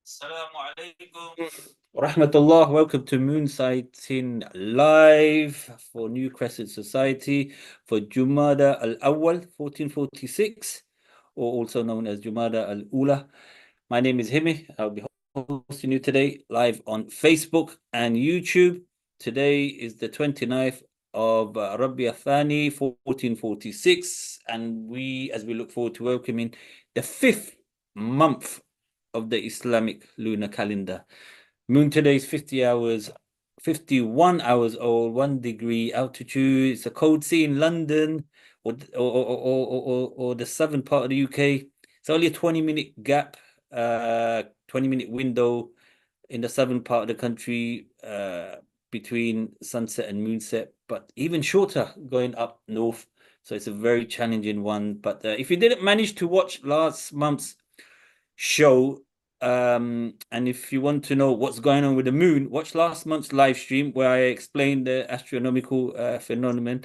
Assalamu alaikum wa rahmatullah. Welcome to Moonsighting Live for New Crescent Society for Jumada Al Awwal 1446, or also known as Jumada Al Awwal. My name is Himi. I'll be hosting you today live on Facebook and YouTube. Today is the 29th of Rabi Athani 1446, and as we look forward to welcoming the fifth month of the Islamic lunar calendar. Moon today is 51 hours old, 1 degree altitude. It's a cold sea in London or the southern part of the UK. It's only a 20-minute gap, 20-minute window in the southern part of the country between sunset and moonset, but even shorter going up north. So it's a very challenging one. But if you didn't manage to watch last month's show, and if you want to know what's going on with the moon, watch last month's live stream where I explained the astronomical phenomenon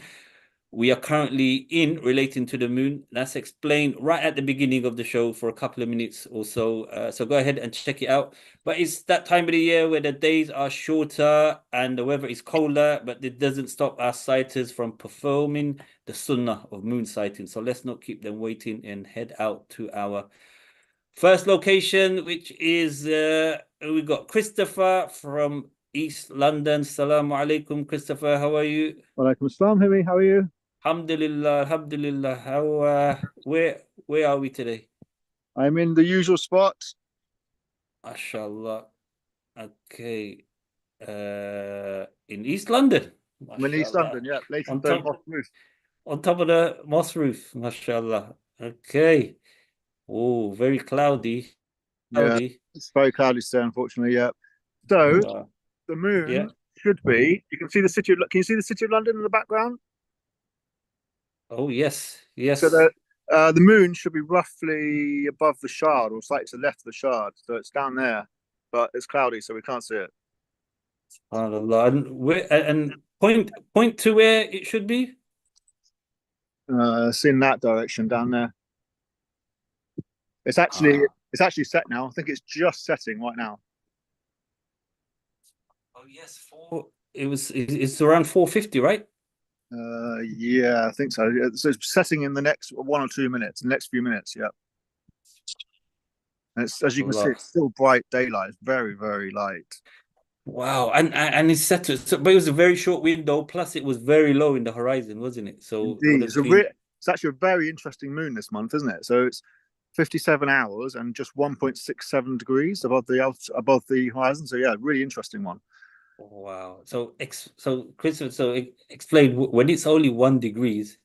we are currently in relating to the moon. That's explained right at the beginning of the show for a couple of minutes or so. So go ahead and check it out. But it's that time of the year where the days are shorter and the weather is colder, but it doesn't stop our sighters from performing the sunnah of moon sighting. So let's not keep them waiting and head out to our first location, which is we got Christopher from East London. Assalamu alaikum, Christopher. How are you? Walaikum assalam, Himi. How are you? Alhamdulillah, alhamdulillah. Where are we today? I'm in the usual spot. MashaAllah. Okay. In East London. I'm in East London, yeah. On Leytonstone Moss Roof. on top of the moss roof, mashallah. Okay. Oh, very cloudy. Yeah, it's very cloudy today, unfortunately, yeah. So the Yeah. moon should be, you can see the city of, can you see the city of London in the background? Oh, yes. Yes. So the moon should be roughly above the Shard or slightly to the left of the Shard. So it's down there, but it's cloudy, so we can't see it. And point to where it should be. It's in that direction down there. It's actually set now. I think it's just setting right now. Oh yes, it's around 4:50, right? Yeah, I think so. So it's setting in the next 1 or 2 minutes, the next few minutes, yeah. And it's, as you can see, it's still bright daylight. It's very, very light. Wow, and it's set but it was a very short window, plus it was very low in the horizon, wasn't it? So indeed, it's actually a very interesting moon this month, isn't it? So it's 57 hours and just 1.67 degrees above the horizon. So yeah, really interesting one. Wow. So Christopher, explain, when it's only 1 degrees,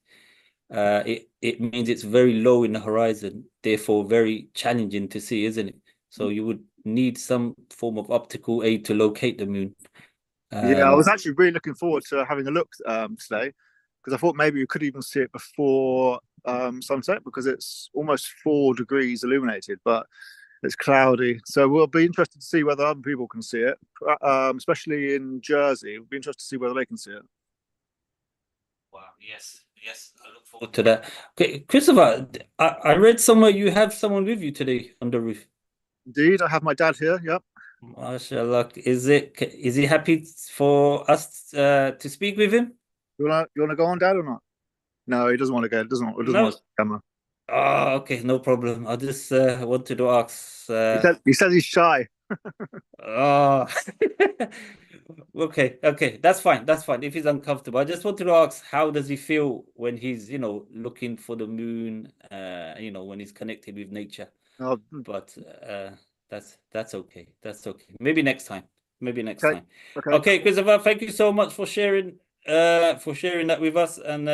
it means it's very low in the horizon, therefore very challenging to see, isn't it? So you would need some form of optical aid to locate the moon. Yeah, I was actually really looking forward to having a look today, because I thought maybe we could even see it before sunset, because it's almost 4 degrees illuminated, but it's cloudy. So we'll be interested to see whether other people can see it, especially in Jersey. We'll be interested to see whether they can see it. Wow, yes, I look forward to that. Okay, Christopher, I read somewhere you have someone with you today on the roof. Indeed, I have my dad here. Yep. MashaAllah. Is he happy for us to speak with him? You wanna go on, Dad, or not? No, he doesn't want to go. Doesn't want to see the camera. Oh, okay, no problem. I just wanted to ask. He says he's shy. Oh, okay, that's fine. That's fine. If he's uncomfortable, I just wanted to ask, how does he feel when he's, looking for the moon? When he's connected with nature. Oh, But that's okay. That's okay. Maybe next time. Okay. Okay, Christopher, thank you so much for sharing that with us, and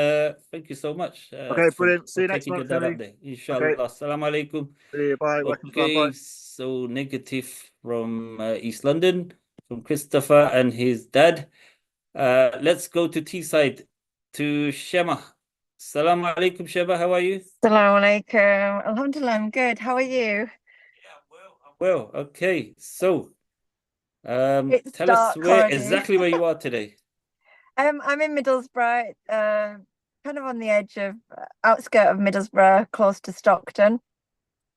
thank you so much. Okay, brilliant. See you next month, That In Sha Allah. Assalamu alaikum. See you. Bye. Okay, so negative from East London, from Christopher and his dad. Let's go to Teesside, to Shema. Assalamu alaikum, Shema. How are you? Assalamu alaikum. Alhamdulillah, I'm good. How are you? Yeah, well. Okay, so It's tell us dark exactly where you are today. I'm in Middlesbrough, kind of on the edge of outskirt of Middlesbrough, close to Stockton.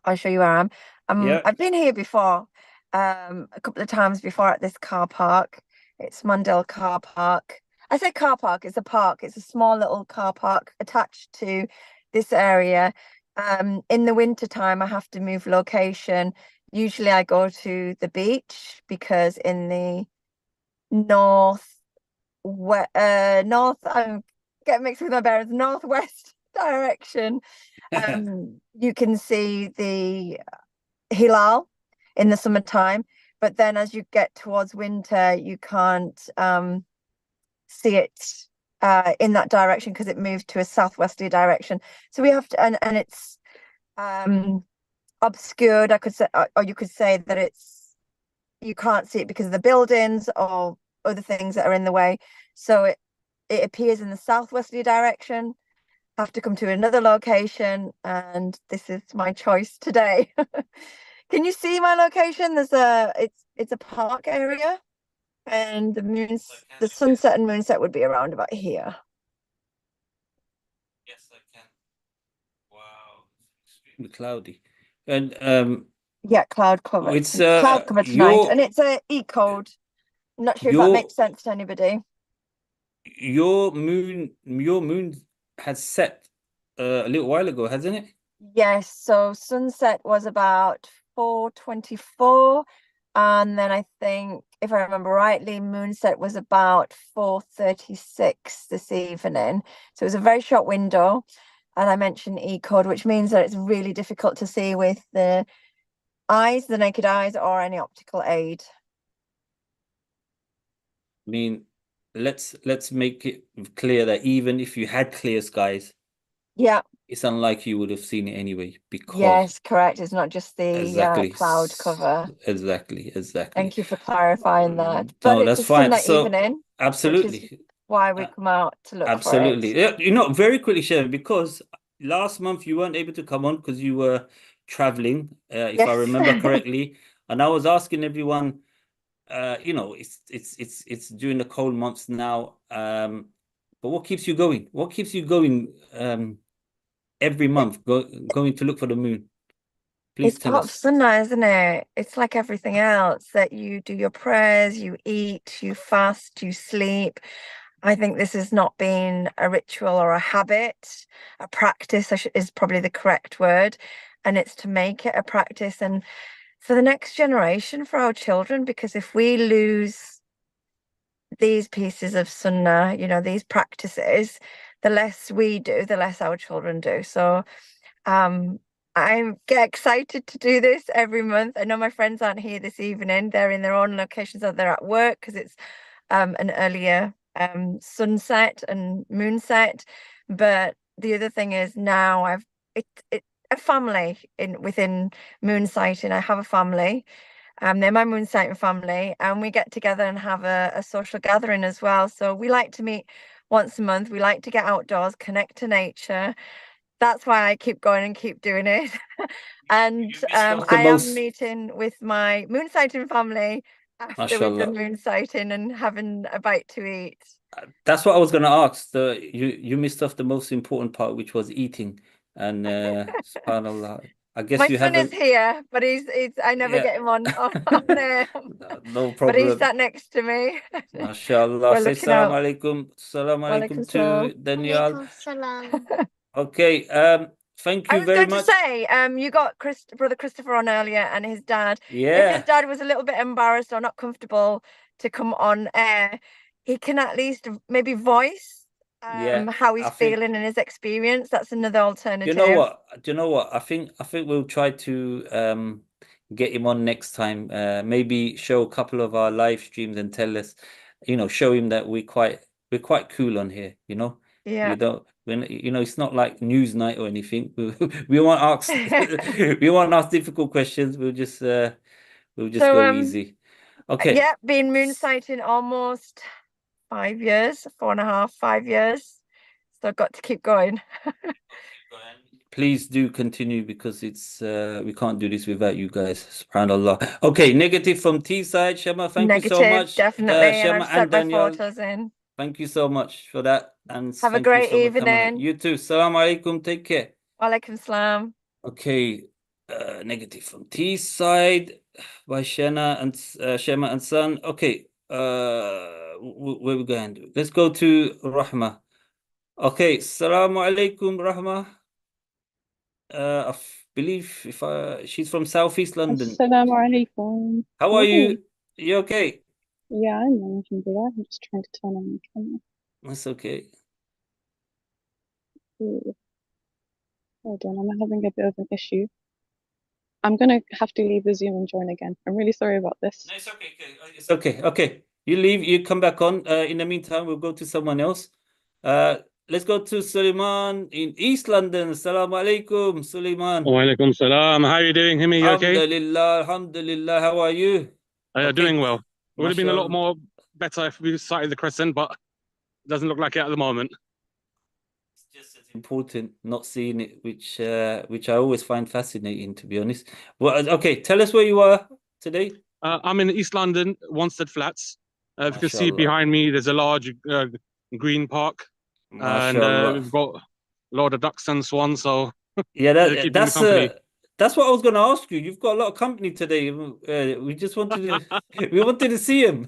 I'll show you where I am. Yeah. I've been here before. a couple of times before at this car park. It's Mandel Car Park. I say car park, it's a park. It's a small little car park attached to this area. In the winter time, I have to move location. Usually I go to the beach because in the north, I'm getting mixed with my bearings, northwest direction, you can see the hilal in the summertime, but then as you get towards winter, you can't see it in that direction because it moves to a southwesterly direction. So we have to, and it's obscured. I could say, or you could say that you can't see it because of the buildings or other things that are in the way. So it appears in the southwesterly direction. Have to come to another location, and this is my choice today. Can you see my location? It's a park area, and the sunset and moonset would be around about here. Yes, I can. Wow, extremely cloudy. And yeah, cloud cover. it's cloud cover tonight, and it's a E code. I'm not sure if that makes sense to anybody. Your moon has set a little while ago, hasn't it? Yes, so sunset was about 4:24, and then I think, if I remember rightly, moonset was about 4:36 this evening. So it was a very short window, and I mentioned E code, which means that it's really difficult to see with the naked eyes, or any optical aid. I mean, let's make it clear that even if you had clear skies, yeah, it's unlikely you would have seen it anyway, because yes, correct. It's not just the exactly cloud cover. Exactly. Thank you for clarifying that. No, But that's it's a fine. sunny So evening, absolutely, which is why we come out to look absolutely. for it. You know, very quickly, Sharon, because last month you weren't able to come on because you were traveling, if I remember correctly, and I was asking everyone. You know, it's during the cold months now. But what keeps you going? What keeps you going every month, going to look for the moon? Please It's tell part of us. sunnah, isn't it? It's like everything else, that you do your prayers, you eat, you fast, you sleep. I think this has not been a ritual or a habit, a practice is probably the correct word. And it's to make it a practice, and for the next generation, for our children, because if we lose these pieces of sunnah, you know, these practices, the less we do, the less our children do. So I get excited to do this every month. I know my friends aren't here this evening. They're in their own locations, or they're at work because it's an earlier sunset and moonset. But the other thing is, now I've a family within Moonsighting. I have a family. They're my Moonsighting family, and we get together and have a social gathering as well. So we like to meet once a month. We like to get outdoors, connect to nature. That's why I keep going and keep doing it. And I am meeting with my Moonsighting family after we've done moonsighting and having a bite to eat. That's what I was going to ask. You missed off the most important part, which was eating. And subhanallah, I guess my you son haven't. is here, but I never get him on there. No problem. But he's sat next to me. MashaAllah. Say salam alaikum. Salam alaikum to Daniel. Okay. Thank you very much. I was going to say, you got Brother Christopher on earlier, and his dad. Yeah. If his dad was a little bit embarrassed or not comfortable to come on air, he can at least maybe voice how he's feeling and his experience. That's another alternative. You know what? I think we'll try to get him on next time. Maybe show a couple of our live streams and tell us, you know, show him that we're quite cool on here, you know. Yeah. You know, it's not like news night or anything. We won't ask we won't ask difficult questions. We'll just go easy. Okay. Yeah, been moonsighting almost 5 years, 4.5, 5 years. So I've got to keep going. Please do continue, because it's we can't do this without you guys. SubhanAllah. Okay, negative from T side. Shema, thank you so much. Definitely. Shema and Daniel. Photos in. Thank you so much for that. And have a great evening. You too. Salam alaikum. Take care. Walaikum salam. Okay, negative from T side. by Shema and Son. Okay, where we going? Let's go to Rahma. Okay, Assalamu alaikum, Rahma. I believe she's from Southeast London. Assalamu alaikum. How are you? You okay? Yeah, I'm alhamdulillah. I'm just trying to turn on the camera. That's okay. Hold on, I'm having a bit of an issue. I'm gonna have to leave the Zoom and join again. I'm really sorry about this. No, it's okay. It's okay. Okay. You leave, you come back on. In the meantime, we'll go to someone else. Let's go to Suleiman in East London. Assalamu alaikum, Suleiman. Wa alaikum salam. How are you doing, Himi? You okay? Alhamdulillah, alhamdulillah. How are you? Doing well. It would have been a lot Mashallah. more better if we sighted the crescent, but it doesn't look like it at the moment. It's just as important not seeing it, which I always find fascinating, to be honest. Well, okay, tell us where you are today. I'm in East London, Wanstead Flats. If you can see Mashallah. behind me, there's a large green park, and Mashallah. we've got a lot of ducks and swans. So Yeah, they're keeping me company. that's what I was going to ask you. You've got a lot of company today. We just wanted to see him.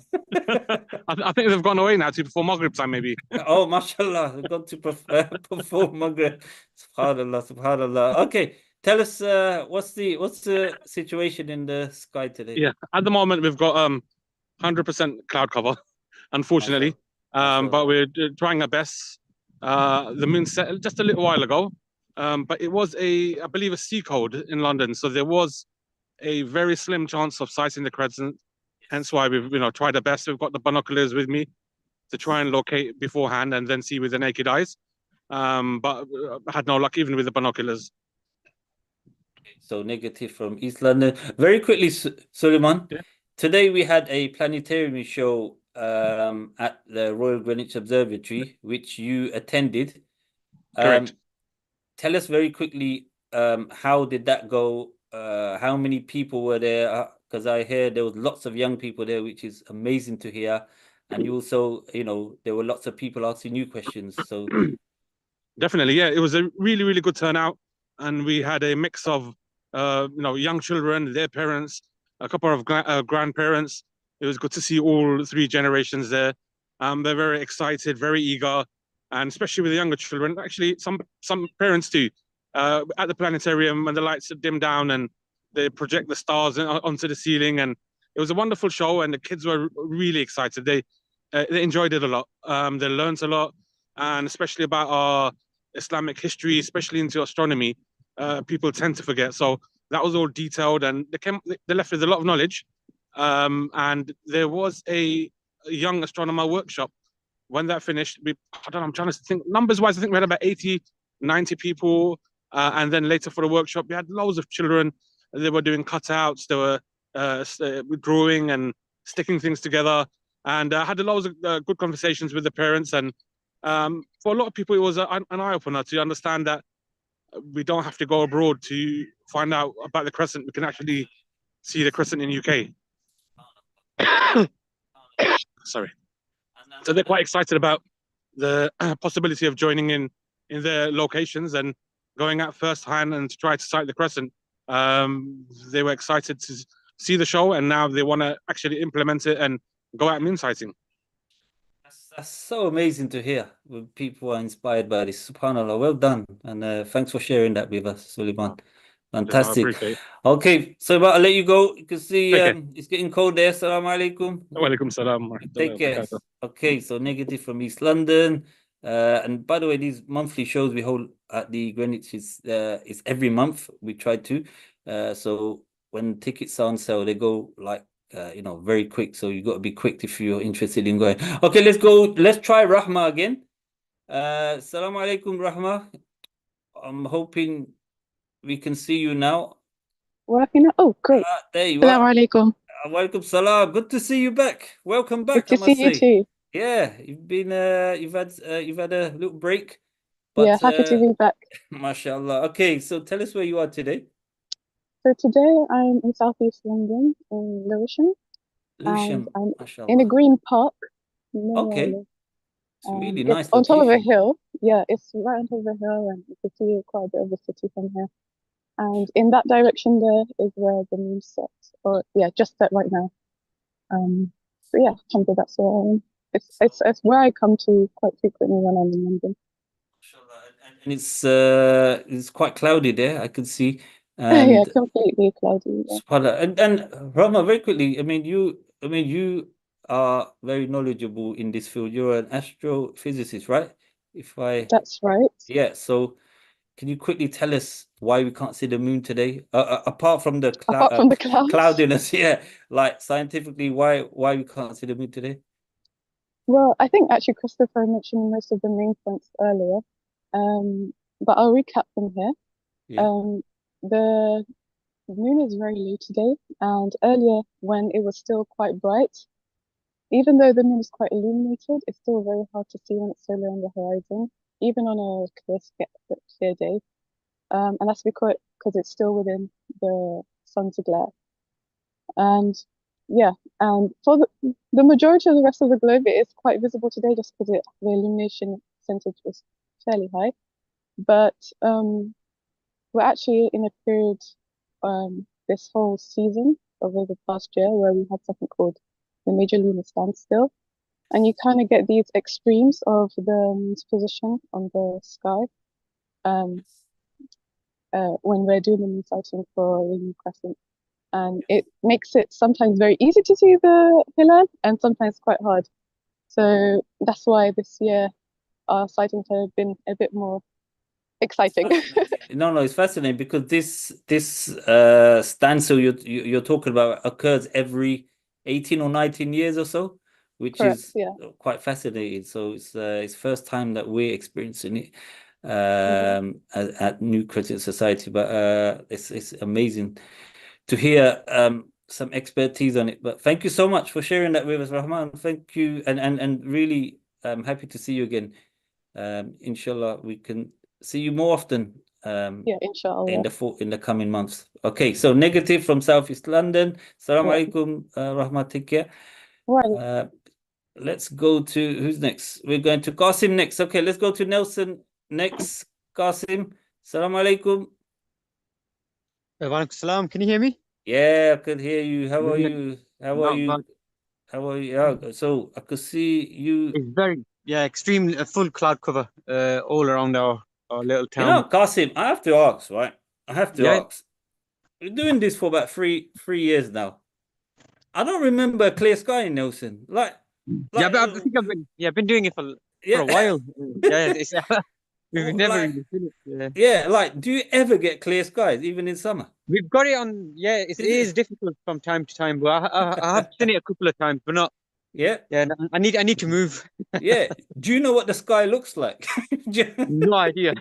I think they've gone away now to before Maghrib time, maybe. Oh, mashallah, they've gone to perform Maghrib. Subhanallah, subhanallah. Okay, tell us what's the situation in the sky today? Yeah, at the moment we've got 100% cloud cover, unfortunately. But we're trying our best. The moon set just a little while ago, but it was I believe a sea code in London, so there was a very slim chance of sighting the crescent. Hence why we've tried our best. We've got the binoculars with me to try and locate beforehand and then see with the naked eyes. But I had no luck even with the binoculars. So negative from East London. Very quickly, Suleiman. Yeah. Today we had a planetarium show at the Royal Greenwich Observatory, which you attended. Correct. Tell us very quickly, how did that go? How many people were there? Because I hear there was lots of young people there, which is amazing to hear. And you also, there were lots of people asking you questions. So definitely, yeah, it was a really, really good turnout, and we had a mix of young children, their parents, a couple of grandparents. It was good to see all three generations there. They're very excited, very eager, and especially with the younger children. Actually, some parents too. At the planetarium, when the lights are dimmed down and they project the stars onto the ceiling, and it was a wonderful show. And the kids were really excited. They enjoyed it a lot. They learned a lot, and especially about our Islamic history, especially into astronomy. People tend to forget. So that was all detailed, and they left with a lot of knowledge. And there was a young astronomer workshop. When that finished, I'm trying to think numbers wise, I think we had about 80, 90 people. And then later for the workshop, we had loads of children. They were doing cutouts, they were drawing and sticking things together. And I had loads of good conversations with the parents. And for a lot of people, it was an eye-opener to understand that we don't have to go abroad to find out about the crescent. We can actually see the crescent in UK. Sorry. So they're quite excited about the possibility of joining in their locations and going out firsthand and to try to sight the crescent. They were excited to see the show, and now they want to actually implement it and go out moonsighting. That's so amazing to hear when people are inspired by this. SubhanAllah, well done. And thanks for sharing that with us, Suleiman. Fantastic. I appreciate it. Okay, so I'll let you go. You can see it's getting cold there. Assalamu alaikum. Wa alaikum salam. Take care. Okay, so negative from East London. And by the way, these monthly shows we hold at the Greenwich is every month. We try to. So when tickets are on sale, they go like very quick. So you got to be quick if you're interested in going. Okay, let's go. Let's try Rahma again. Assalamu alaikum, Rahma. I'm hoping we can see you now. Working? Oh, great. There you Assalamu are. alaikum. Walaikum salam. Good to see you back. Welcome back. Good to see you too. Yeah, you've been you've had a little break. But, yeah, happy to be back. Mashallah. Okay, so tell us where you are today. So today I'm in Southeast London in Lewisham. And I'm mashallah. in a green park. Okay. It's really nice. On top of a hill. Yeah, it's right on top of a hill, and you can see quite a bit of the city from here. And in that direction there is where the moon sets, or yeah, just set right now. So yeah, Alhamdulillah, that's where I am. It's where I come to quite frequently when I'm in London. And it's quite cloudy there, I can see. Yeah, And completely cloudy. Yeah. subhanallah. And Rahma, very quickly, you are very knowledgeable in this field. You're an astrophysicist, right? That's right. Yeah, so can you quickly tell us why we can't see the moon today? Apart from the Apart from the clouds. cloudiness, yeah. Like scientifically, why we can't see the moon today? Well, I think actually Christopher mentioned most of the main points earlier. But I'll recap them here. Yeah. The moon is very low today, and earlier when it was still quite bright, even though the moon is quite illuminated, it's still very hard to see when it's so low on the horizon, even on a clear day. And that's because it's still within the sun's glare. And yeah, and for the majority of the rest of the globe, it is quite visible today just because the illumination percentage was fairly high. But we're actually in a period this whole season over the past year where we had something called the major lunar standstill, and you kind of get these extremes of the moon's position on the sky when we're doing the moon sighting for the new crescent. And it makes it sometimes very easy to see the hilal and sometimes quite hard. So that's why this year our sightings have been a bit more exciting. No, it's fascinating because this standstill you're talking about occurs every 18 or 19 years or so, which Correct, is yeah. quite fascinating. So it's first time that we're experiencing it at New Crescent Society, but it's amazing to hear some expertise on it. But thank you so much for sharing that with us, Rahman. Thank you, and really happy to see you again. Inshallah, we can see you more often. Yeah, In Sha Allah. In the coming months. Okay, so negative from Southeast London. Assalamu Yeah. alaikum, Rahmat, take care. Right. Let's go to who's next? We're going to Qasim next. Okay, let's go to Nelson next. Qasim, assalamu alaikum. Walaikum salam. Can you hear me? Yeah, I could hear you. How are Yeah, you? not bad. How are you? Yeah, so I could see you. It's very, extreme full cloud cover all around our little You town. know, Qasim, I have to ask, right? I have to Yeah. ask. We're doing this for about three years now. I don't remember a clear sky in Nelson. Yeah, but I think I've been doing it for a while. Yeah, we've never really seen it. Yeah, like, do you ever get clear skies, even in summer? We've got it on. Yeah, it is difficult from time to time, but I have seen it a couple of times, but not. Yeah. Yeah, I need to move. Yeah. Do you know what the sky looks like? No idea.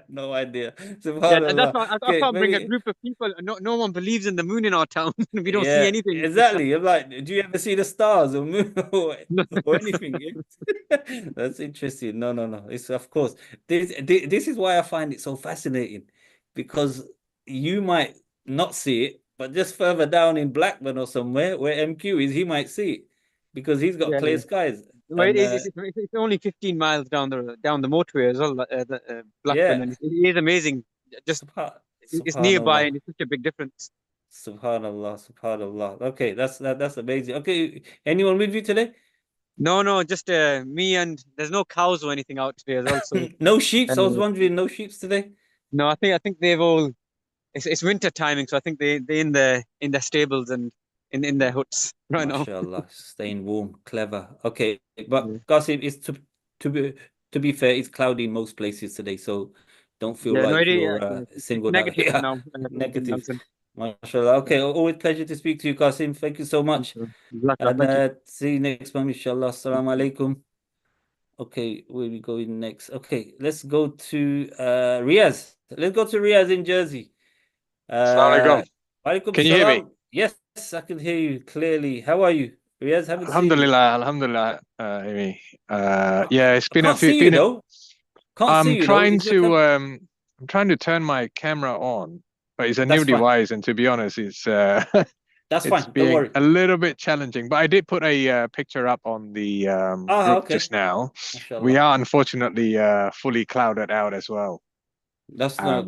No idea. Yeah, that's why I can't bring a maybe... group of people. No one believes in the moon in our town. We don't see anything. Exactly. I'm like, do you ever see the stars or moon or anything? That's interesting. No. It's of course. This is why I find it so fascinating, because you might not see it, but just further down in Blackburn or somewhere where MQ is, he might see it because he's got clear skies. Well, it's only 15 miles down the motorway as well, Blackburn, and it is amazing. Just it's nearby, and it's such a big difference. Subhanallah. Okay, that's amazing. Okay, anyone with you today? No, just me, and there's no cows or anything out today as well. So no sheep. I was wondering, no sheep today. No, I think they've all. It's winter timing, so I think they in their stables and in their huts right now. MashaAllah, staying warm, clever. Okay, but Qasim, is to be fair, it's cloudy in most places today, so don't feel like you're singled out. Negative now. Negative. MashaAllah. Okay, always pleasure to speak to you, Qasim. Thank you so much. And see you next time, inshallah. Assalamu alaikum. Okay, where we going next? Okay, let's go to Riaz. Let's go to Riaz in Jersey. Assalamu alaikum. Can you hear me? Yes, I can hear you clearly. How are you, Riaz? Alhamdulillah, Amy. Yeah, it's been a few. See you though. I'm trying to turn my camera on, but it's a new device, and to be honest, it's that's fine. Don't worry. A little bit challenging. But I did put a picture up on the group just now. We are unfortunately fully clouded out as well. That's not.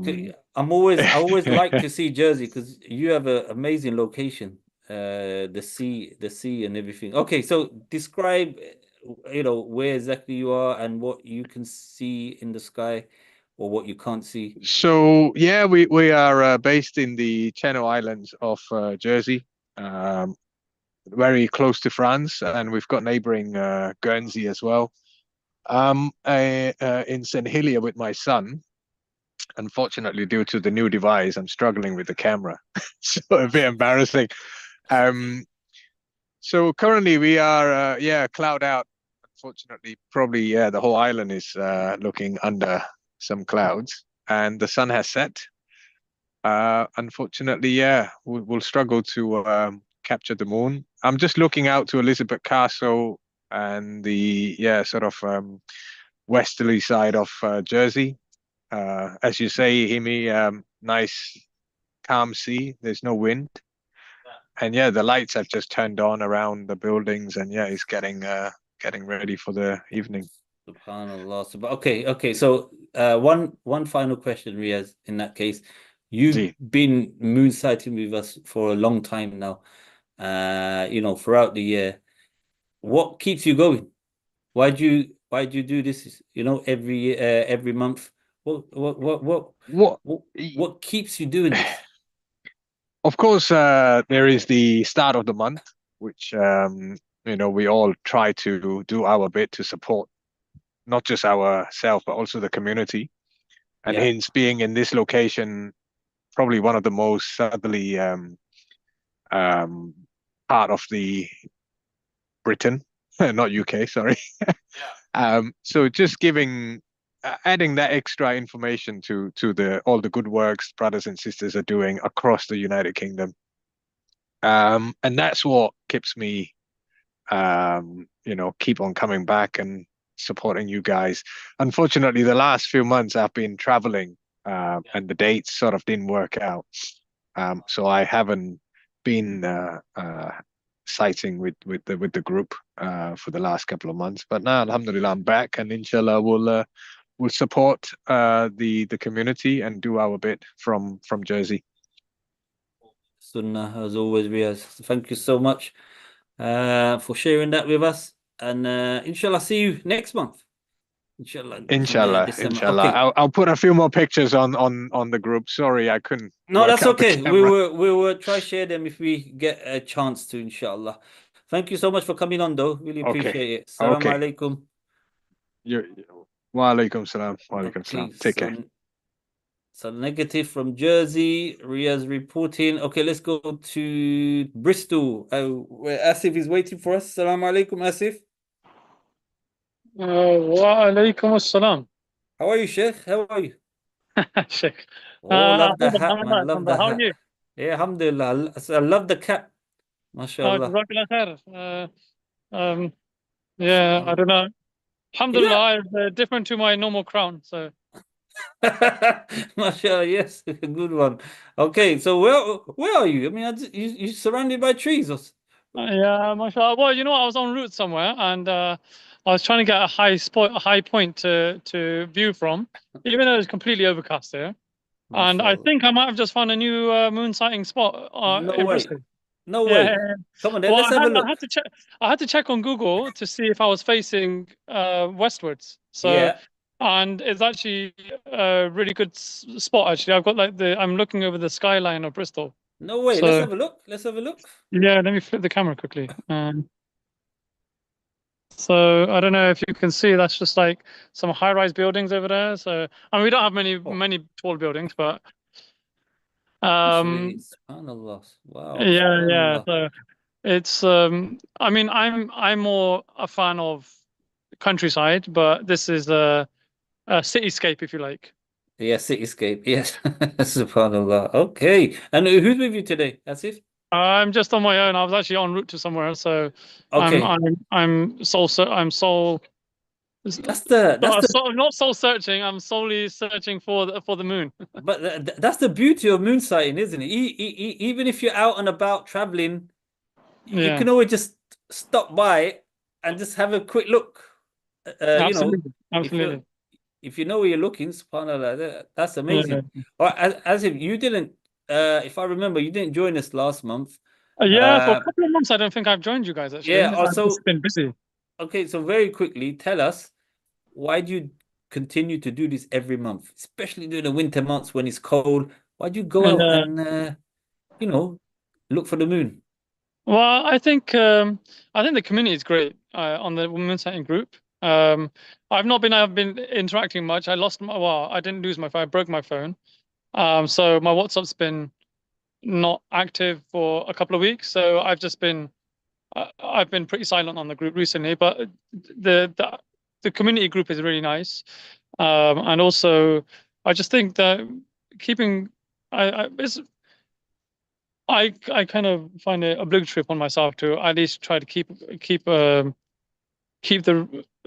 I always like to see Jersey because you have an amazing location. The sea and everything. Okay, so describe, where exactly you are and what you can see in the sky, or what you can't see. So yeah, we are based in the Channel Islands of Jersey, very close to France, and we've got neighboring Guernsey as well. In St. Helier with my son. Unfortunately, due to the new device, I'm struggling with the camera, so a bit embarrassing. So currently we are, cloud out. Unfortunately, probably, the whole island is looking under some clouds, and the sun has set. Unfortunately, we'll struggle to capture the moon. I'm just looking out to Elizabeth Castle and the sort of westerly side of Jersey. As you say, Himi, nice calm sea. There's no wind, and the lights have just turned on around the buildings, and it's getting ready for the evening. SubhanAllah. Okay. So one final question, Riaz. In that case, you've been moon sighting with us for a long time now. Throughout the year. What keeps you going? Why do you do this? Every year, every month. What keeps you doing this? Of course, there is the start of the month, which we all try to do our bit to support not just ourselves but also the community, and hence being in this location, probably one of the most southerly part of the Britain, not UK, sorry. So just adding that extra information to all the good works brothers and sisters are doing across the United Kingdom, and that's what keeps me, keep on coming back and supporting you guys. Unfortunately, the last few months I've been traveling, and the dates sort of didn't work out, so I haven't been sighting with the group for the last couple of months. But now, alhamdulillah, I'm back, and inshallah we'll support the community and do our bit from Jersey. Sunnah, as always, Riaz. Thank you so much for sharing that with us, and inshallah see you next month. Inshallah. Okay. I'll put a few more pictures on the group. Sorry, I couldn't. No, that's okay. We will try share them if we get a chance to, inshallah. Thank you so much for coming on, though. Really appreciate it. Assalamu alaikum. Wa alaikum salam. Wa alaikum salam. Take care. So negative from Jersey, Riaz reporting. Okay, let's go to Bristol, where Asif is waiting for us. Assalamu alaikum, Asif. Wa alaikum assalam. How are you, Sheikh? How are you? Sheikh. Love the hat, man. Love the hat. How are you? Yeah, alhamdulillah. I love the cap. MashaAllah. I don't know. Alhamdulillah, it's different to my normal crown. So, MashaAllah, yes, a good one. Okay, so where are you? I mean, you're surrounded by trees. Yeah, MashaAllah. Well, I was en route somewhere, and I was trying to get a high point to view from, even though it's completely overcast there. And I think I might have just found a new moon sighting spot in Bristol. No way. Come on, then, let's have a look. I had to check on Google to see if I was facing westwards. So, and it's actually a really good spot. Actually, I've got I'm looking over the skyline of Bristol. No way. Let's have a look. Let's have a look. Yeah, let me flip the camera quickly. So I don't know if you can see, that's just like some high-rise buildings over there. So I mean, we don't have many tall buildings, but SubhanAllah. Wow. Yeah. So it's I mean, I'm more a fan of countryside, but this is a cityscape, if you like. Yeah, cityscape. Yes. SubhanAllah. Okay. And who's with you today, Asif? I'm just on my own. I was actually en route to somewhere, so okay. I'm soul. Not soul searching. I'm solely searching for the moon. But that's the beauty of moon sighting, isn't it? Even if you're out and about traveling, you can always just stop by and just have a quick look. Absolutely. if you know where you're looking, subhanallah, that's amazing. Yeah. Or as if you didn't, if I remember, you didn't join us last month. Yeah, for a couple of months, I don't think I've joined you guys actually. Yeah. I've Also, just been busy. okay. So very quickly, tell us, why do you continue to do this every month, especially during the winter months when it's cold? Why do you go out and look for the moon? Well, I think the community is great on the Moonsighting group. I've been interacting much. I didn't lose my phone. I broke my phone. So my WhatsApp's been not active for a couple of weeks. So I've been pretty silent on the group recently. But the community group is really nice. And also, I just think that I kind of find it obligatory upon myself to at least try to keep the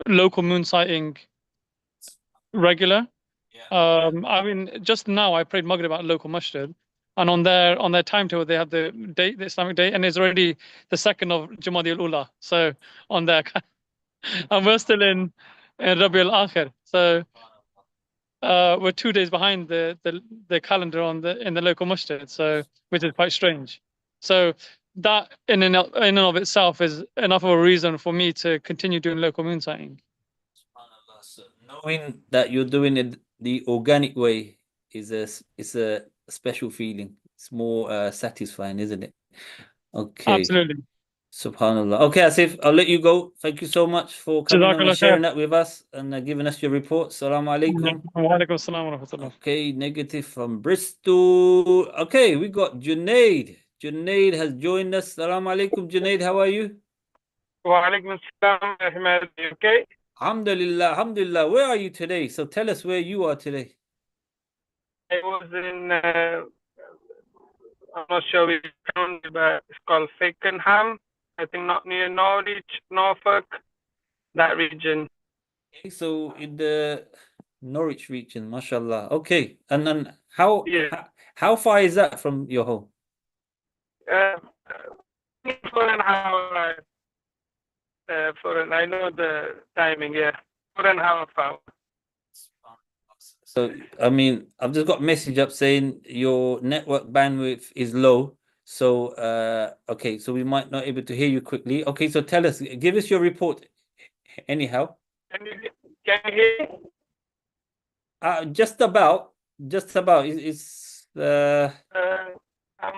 local moon sighting regular. I mean, just now I prayed Maghrib at a local masjid, and on their timetable they have the Islamic date, and it's already the 2nd of Jumada Al Awwal. So on there, and we're still in Rabi Al Akhir. So we're 2 days behind the calendar in the local masjid, so which is quite strange. So that in and of itself is enough of a reason for me to continue doing local moon sighting. So knowing that you're doing it the organic way is a special feeling. It's more satisfying, isn't it? Okay. Absolutely. Subhanallah. Okay, Asif, I'll let you go. Thank you so much for coming on and sharing that with us and giving us your report. Assalamu alaikum. Wa alaikum assalam wa rahmatullah. Okay, negative from Bristol. Okay, we got Junaid. Junaid has joined us. Assalamu alaikum, Junaid. How are you? Wa alaikum assalam, Ahmed. Okay? Alhamdulillah, alhamdulillah. Where are you today? So tell us where you are today. I was in, I'm not sure which county, but it's called Fakenham. I think not near Norwich, Norfolk, that region. Okay, so in the Norwich region, mashallah. Okay, and then how far is that from your home? 4.5 hours. I know the timing, yeah. 4.5 hours. So, I mean, I've just got a message up saying your network bandwidth is low. So, okay, so we might not be able to hear you quickly. Okay, so tell us, give us your report anyhow. Can you hear me? Just about. It's I'm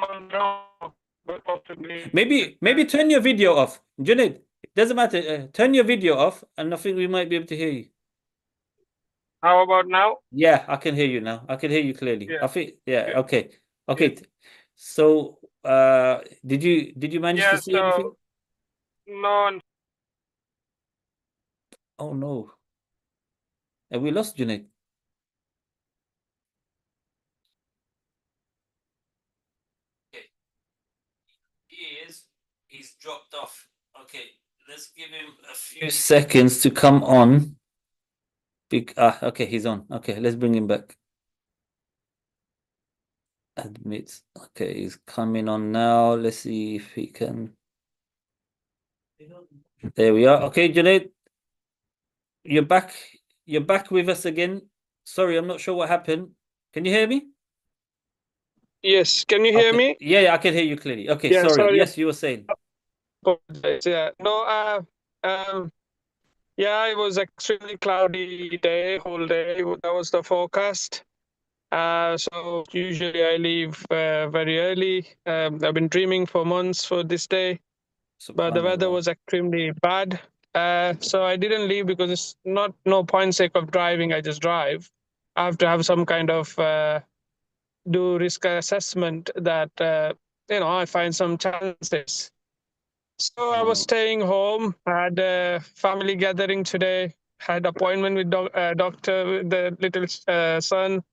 on road, but possibly. Maybe turn your video off. Junaid, it doesn't matter. Turn your video off, and I think we might be able to hear you. How about now? Yeah, I can hear you now. I can hear you clearly. Yeah. I think, yeah, okay. Okay. Yeah. So, did you manage to see anything? No. Oh no. Have we lost Junaid? Okay. He is. He's dropped off. Okay, let's give him a few seconds to come on. Okay, he's on. Okay, let's bring him back. Admit. Okay, he's coming on now. Let's see if he can. There we are. Okay, Junaid, you're back. You're back with us again. Sorry, I'm not sure what happened. Can you hear me? Yes. Can you hear me? Yeah, I can hear you clearly. Okay, Yeah, sorry. Yes, you were saying. Yeah. No. Yeah, it was extremely cloudy day, whole day. That was the forecast. So usually I leave very early. I've been dreaming for months for this day, but the weather was extremely bad. So I didn't leave because it's no point sake of driving. I just drive. I have to have some kind of do risk assessment that I find some chances. So I was staying home. I had a family gathering today. Had appointment with doctor with the little son.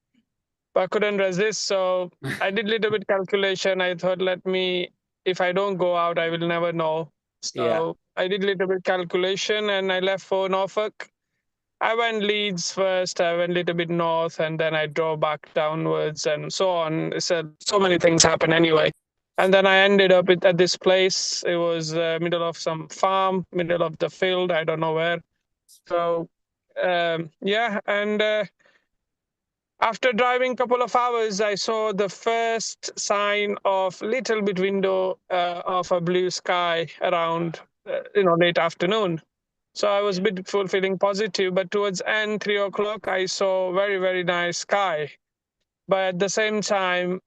But I couldn't resist, so I did a little bit calculation. I thought, if I don't go out, I will never know. So I did a little bit calculation and I left for Norfolk. I went Leeds first, I went a little bit north, and then I drove back downwards and so on. So many things happen anyway. And then I ended up at this place. It was middle of some farm, middle of the field, I don't know where. So yeah, and after driving a couple of hours, I saw the first sign of little bit window of a blue sky around, late afternoon. So I was a bit feeling positive, but towards end 3 o'clock, I saw very, very nice sky. But at the same time,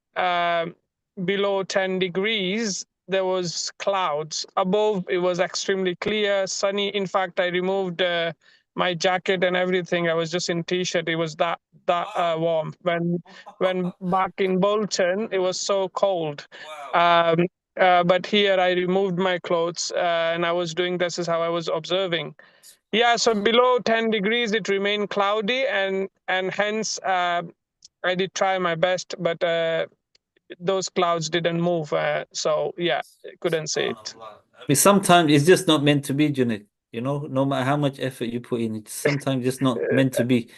below 10 degrees, there was clouds. Above, it was extremely clear, sunny. In fact, I removed my jacket and everything. I was just in t-shirt. It was that warm. When back in Bolton, it was so cold. But here I removed my clothes and I was doing this is how I was observing. Yeah, so below 10 degrees, it remained cloudy and hence I did try my best, but those clouds didn't move. So yeah, couldn't see it. I mean, sometimes it's just not meant to be, Junaid. No matter how much effort you put in, it's sometimes just not meant to be.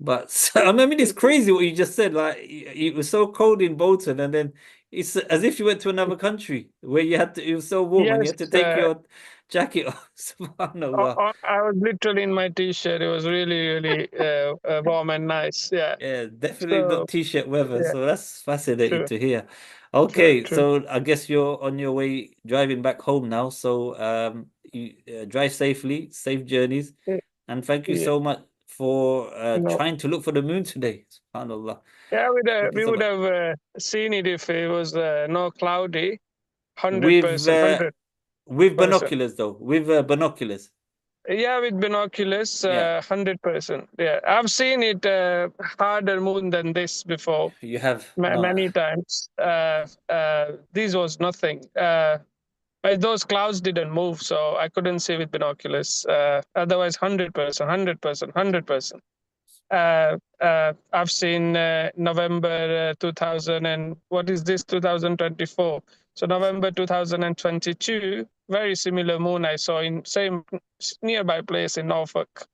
But I mean, it's crazy what you just said. Like it was so cold in Bolton, and then it's as if you went to another country where it was so warm and you Yes, had to take your jacket off. Subhanallah. I was literally in my t-shirt. It was really, really warm and nice. Yeah. Yeah, definitely So not t-shirt weather. yeah, So that's fascinating true, to hear. true, Okay, true. so I guess you're on your way driving back home now. So you drive safely, safe journeys, and thank you Yeah. so much for No. trying to look for the moon today. SubhanAllah. Yeah, Thank you we so would much. have seen it if it was no cloudy. 100%, With 100%. binoculars though, with binoculars. Yeah, with binoculars, Yeah, 100%. Yeah, I've seen it harder moon than this before, you have no. many times. This was nothing. Those clouds didn't move, so I couldn't see with binoculars. Otherwise, 100%, 100%, 100%. I've seen November 2000 and what is this 2024? So November 2022, very similar moon I saw in same nearby place in Norfolk.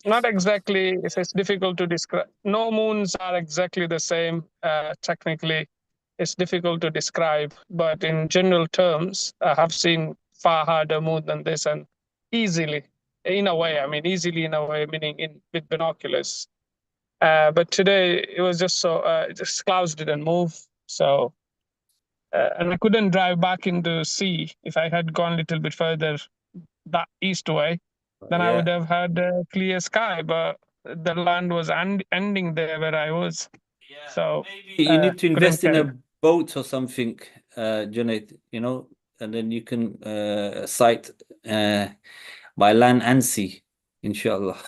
Not exactly, it's difficult to describe. No moons are exactly the same technically. It's difficult to describe, but in general terms, I have seen far harder moon than this and easily, in a way, easily in a way, meaning with binoculars. But today it was just just clouds didn't move. So, and I couldn't drive back into sea. If I had gone a little bit further that east way, then I would have had a clear sky. But the land was ending there where I was. Yeah, so maybe you need to invest in carry. a boat or something, Junaid, and then you can sight by land and sea, inshallah.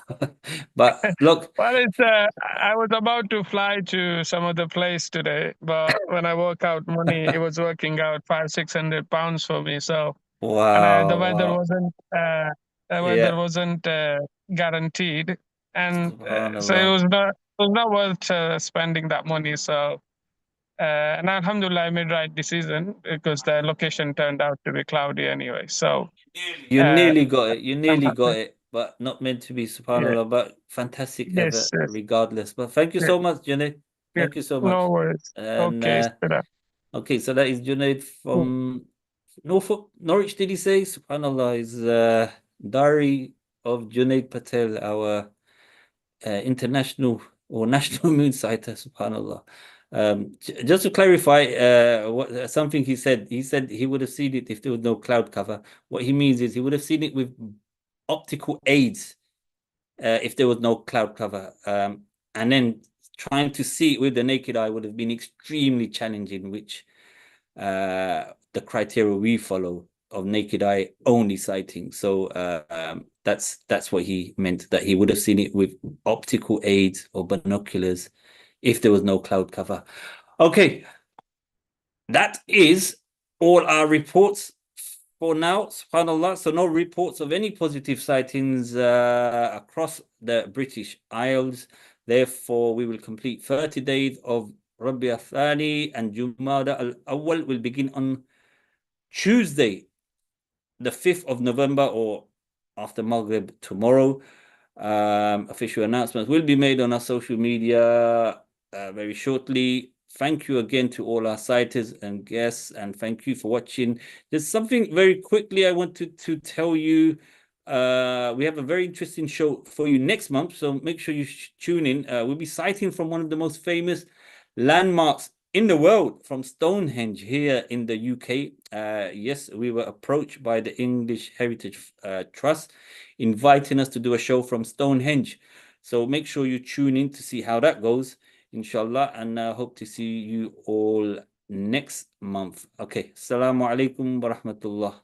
But look, Well, I was about to fly to some other place today, but when I work out money, it was working out 500-600 pounds for me. So, and the weather wasn't guaranteed, and so it was not worth spending that money. So, and Alhamdulillah, I made right decision because the location turned out to be cloudy anyway. So you nearly got it. You I'm nearly got happy. it, but not meant to be, Yeah. subhanAllah. But fantastic Yes. effort, regardless. But thank you Yeah. so much, Junaid. Yeah. Thank you so much. No worries. And Okay. okay, so that is Junaid from Norfolk, Norwich. Did he say? SubhanAllah, is diary of Junaid Patel, our international or national moonsighter. SubhanAllah. Just to clarify, something he said he would have seen it if there was no cloud cover. What he means is he would have seen it with optical aids if there was no cloud cover, and then trying to see it with the naked eye would have been extremely challenging, which the criteria we follow of naked eye only sighting. So that's what he meant, that he would have seen it with optical aids or binoculars if there was no cloud cover. Okay, that is all our reports for now, subhanAllah. So no reports of any positive sightings across the British Isles. Therefore, we will complete 30 days of Rabi' al-Thani, and Jumada Al Awwal will begin on Tuesday, the 5th of November, or after Maghrib tomorrow. Official announcements will be made on our social media very shortly. Thank you again to all our sighters and guests, and thank you for watching. There's something very quickly I wanted to tell you. we have a very interesting show for you next month, so make sure you tune in. We'll be sighting from one of the most famous landmarks in the world, from Stonehenge here in the UK. Yes, we were approached by the English Heritage Trust, inviting us to do a show from Stonehenge. So make sure you tune in to see how that goes, inshallah, and hope to see you all next month. Okay, Assalamu alaikum wa rahmatullah.